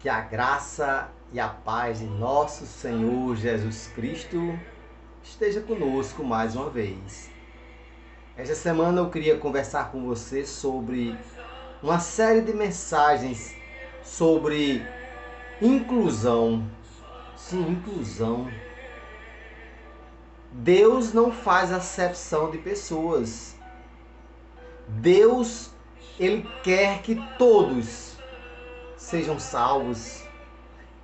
Que a graça e a paz de nosso Senhor Jesus Cristo esteja conosco mais uma vez. Esta semana eu queria conversar com você sobre uma série de mensagens sobre inclusão. Sim, inclusão. Deus não faz acepção de pessoas. Deus, Ele quer que todos sejam salvos.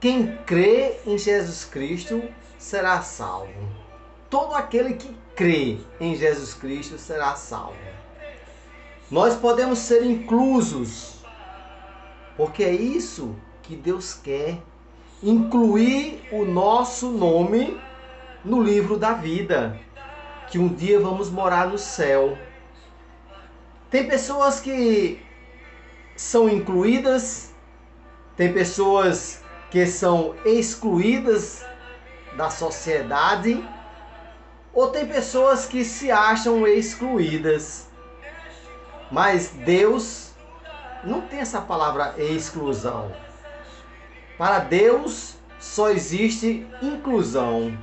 Quem crê em Jesus Cristo será salvo. Todo aquele que crê em Jesus Cristo será salvo. Nós podemos ser inclusos, porque é isso que Deus quer. Incluir o nosso nome no livro da vida, que um dia vamos morar no céu. Tem pessoas que são incluídas, tem pessoas que são excluídas da sociedade, ou tem pessoas que se acham excluídas. Mas Deus não tem essa palavra exclusão. Para Deus só existe inclusão.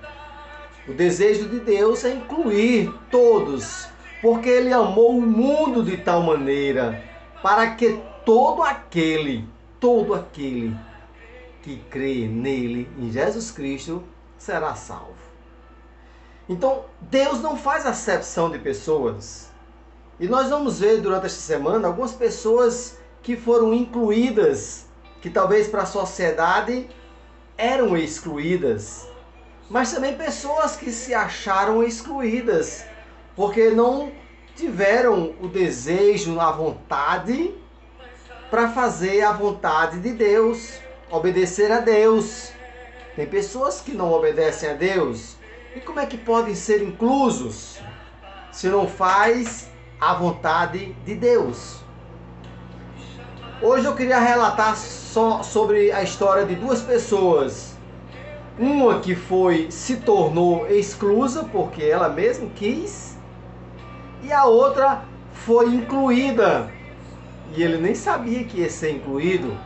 O desejo de Deus é incluir todos, porque Ele amou o mundo de tal maneira para que todo aquele que crê nele, em Jesus Cristo, será salvo. Então, Deus não faz acepção de pessoas. E nós vamos ver durante esta semana algumas pessoas que foram incluídas, que talvez para a sociedade eram excluídas, mas também pessoas que se acharam excluídas, porque não tiveram o desejo, a vontade para fazer a vontade de Deus, obedecer a Deus. Tem pessoas que não obedecem a Deus. E como é que podem ser inclusos se não faz a vontade de Deus? Hoje eu queria relatar só sobre a história de duas pessoas. Uma que se tornou exclusa porque ela mesma quis, e a outra foi incluída e ele nem sabia que ia ser incluído.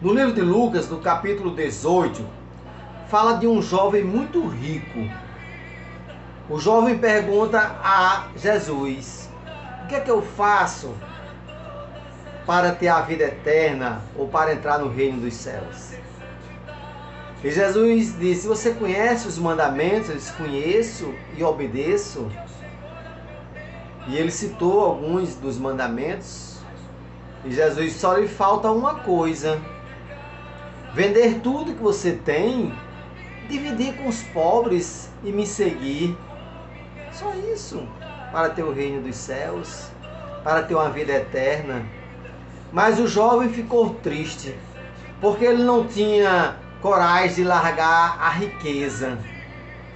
No livro de Lucas, no capítulo 18, fala de um jovem muito rico. O jovem pergunta a Jesus: o que é que eu faço para ter a vida eterna ou para entrar no reino dos céus? E Jesus disse: você conhece os mandamentos? Eu disse: conheço e obedeço. E ele citou alguns dos mandamentos. E Jesus: só lhe falta uma coisa: vender tudo que você tem, dividir com os pobres e me seguir. Só isso, para ter o reino dos céus, para ter uma vida eterna. Mas o jovem ficou triste, porque ele não tinha coragem de largar a riqueza.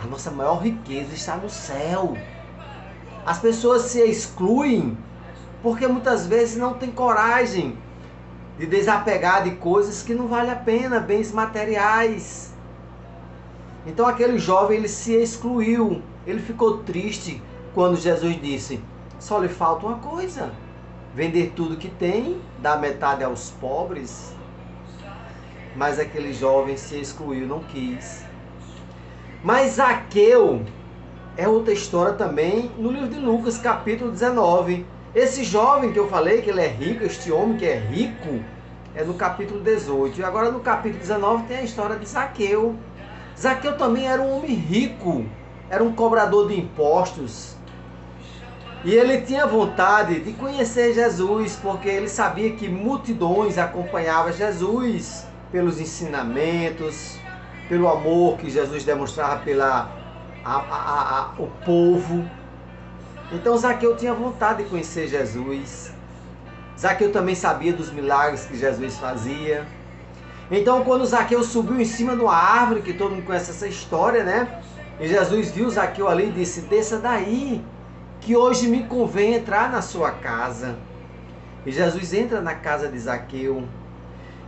A nossa maior riqueza está no céu. As pessoas se excluem porque muitas vezes não têm coragem de desapegar de coisas que não valem a pena, bens materiais. Então aquele jovem, ele se excluiu, ele ficou triste quando Jesus disse: só lhe falta uma coisa, vender tudo que tem, dar metade aos pobres. Mas aquele jovem se excluiu, não quis. Mas Zaqueu é outra história também no livro de Lucas, capítulo 19. Esse jovem que eu falei que ele é rico, este homem que é rico, é no capítulo 18. E agora no capítulo 19 tem a história de Zaqueu. Zaqueu também era um homem rico, era um cobrador de impostos. E ele tinha vontade de conhecer Jesus, porque ele sabia que multidões acompanhavam Jesus pelos ensinamentos, pelo amor que Jesus demonstrava o povo. Então Zaqueu tinha vontade de conhecer Jesus. Zaqueu também sabia dos milagres que Jesus fazia. Então quando Zaqueu subiu em cima de uma árvore, que todo mundo conhece essa história, né? E Jesus viu Zaqueu ali e disse: desça daí, que hoje me convém entrar na sua casa. E Jesus entra na casa de Zaqueu.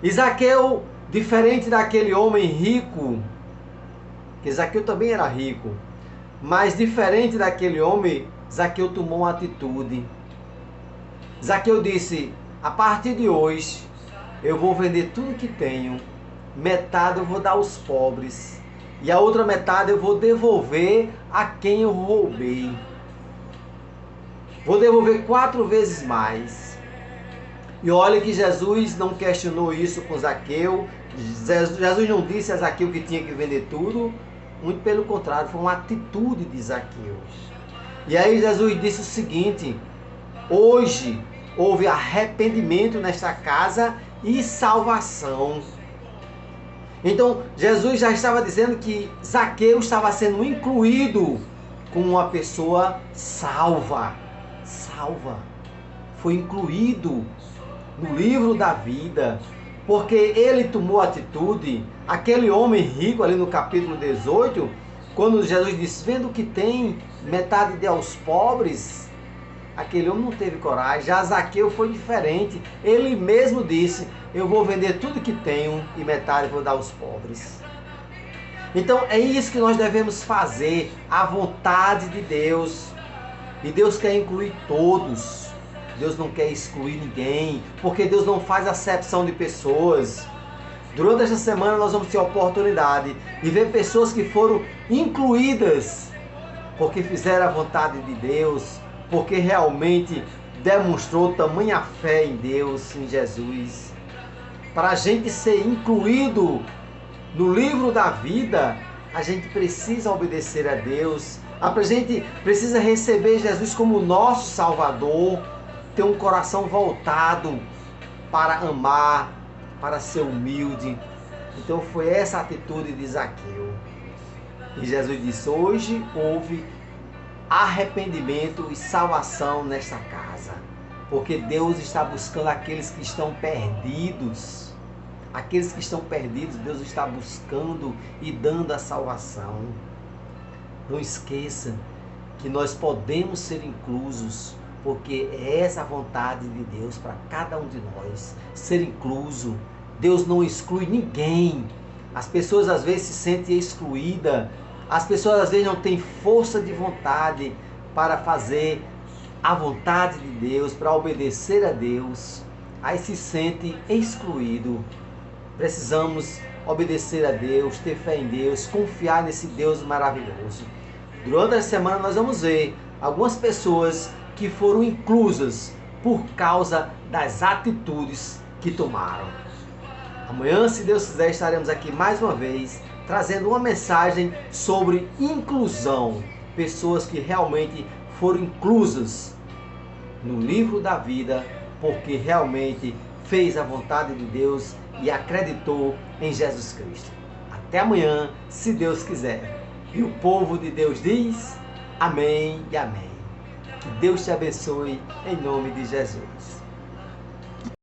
E Zaqueu, diferente daquele homem rico, que Zaqueu também era rico, mas diferente daquele homem, Zaqueu tomou uma atitude. Zaqueu disse: a partir de hoje, eu vou vender tudo que tenho, metade eu vou dar aos pobres, e a outra metade eu vou devolver a quem eu roubei. Vou devolver 4 vezes mais. E olha que Jesus não questionou isso com Zaqueu. Jesus não disse a Zaqueu que tinha que vender tudo. Muito pelo contrário, foi uma atitude de Zaqueu. E aí Jesus disse o seguinte: hoje houve arrependimento nesta casa e salvação. Então Jesus já estava dizendo que Zaqueu estava sendo incluído como uma pessoa salva. Salva. Foi incluído no livro da vida, porque ele tomou atitude. Aquele homem rico ali no capítulo 18, quando Jesus disse, vendo o que tem, metade dê aos pobres, aquele homem não teve coragem. Já Zaqueu foi diferente. Ele mesmo disse, eu vou vender tudo que tenho e metade vou dar aos pobres. Então é isso que nós devemos fazer, a vontade de Deus. E Deus quer incluir todos. Deus não quer excluir ninguém, porque Deus não faz acepção de pessoas. Durante esta semana nós vamos ter a oportunidade de ver pessoas que foram incluídas porque fizeram a vontade de Deus, porque realmente demonstrou tamanha fé em Deus, em Jesus. Para a gente ser incluído no livro da vida, a gente precisa obedecer a Deus. A gente precisa receber Jesus como nosso Salvador, ter um coração voltado para amar, para ser humilde. Então foi essa atitude de Zaqueu. E Jesus disse, hoje houve arrependimento e salvação nesta casa, porque Deus está buscando aqueles que estão perdidos. Aqueles que estão perdidos, Deus está buscando e dando a salvação. Não esqueça que nós podemos ser inclusos, porque é essa a vontade de Deus para cada um de nós, ser incluso. Deus não exclui ninguém. As pessoas às vezes se sentem excluídas, as pessoas às vezes não têm força de vontade para fazer a vontade de Deus, para obedecer a Deus, aí se sente excluído. Precisamos obedecer a Deus, ter fé em Deus, confiar nesse Deus maravilhoso. Durante a semana nós vamos ver algumas pessoas que foram inclusas por causa das atitudes que tomaram. Amanhã, se Deus quiser, estaremos aqui mais uma vez trazendo uma mensagem sobre inclusão. Pessoas que realmente foram inclusas no livro da vida porque realmente fez a vontade de Deus e acreditou em Jesus Cristo. Até amanhã, se Deus quiser. E o povo de Deus diz amém e amém. Que Deus te abençoe em nome de Jesus.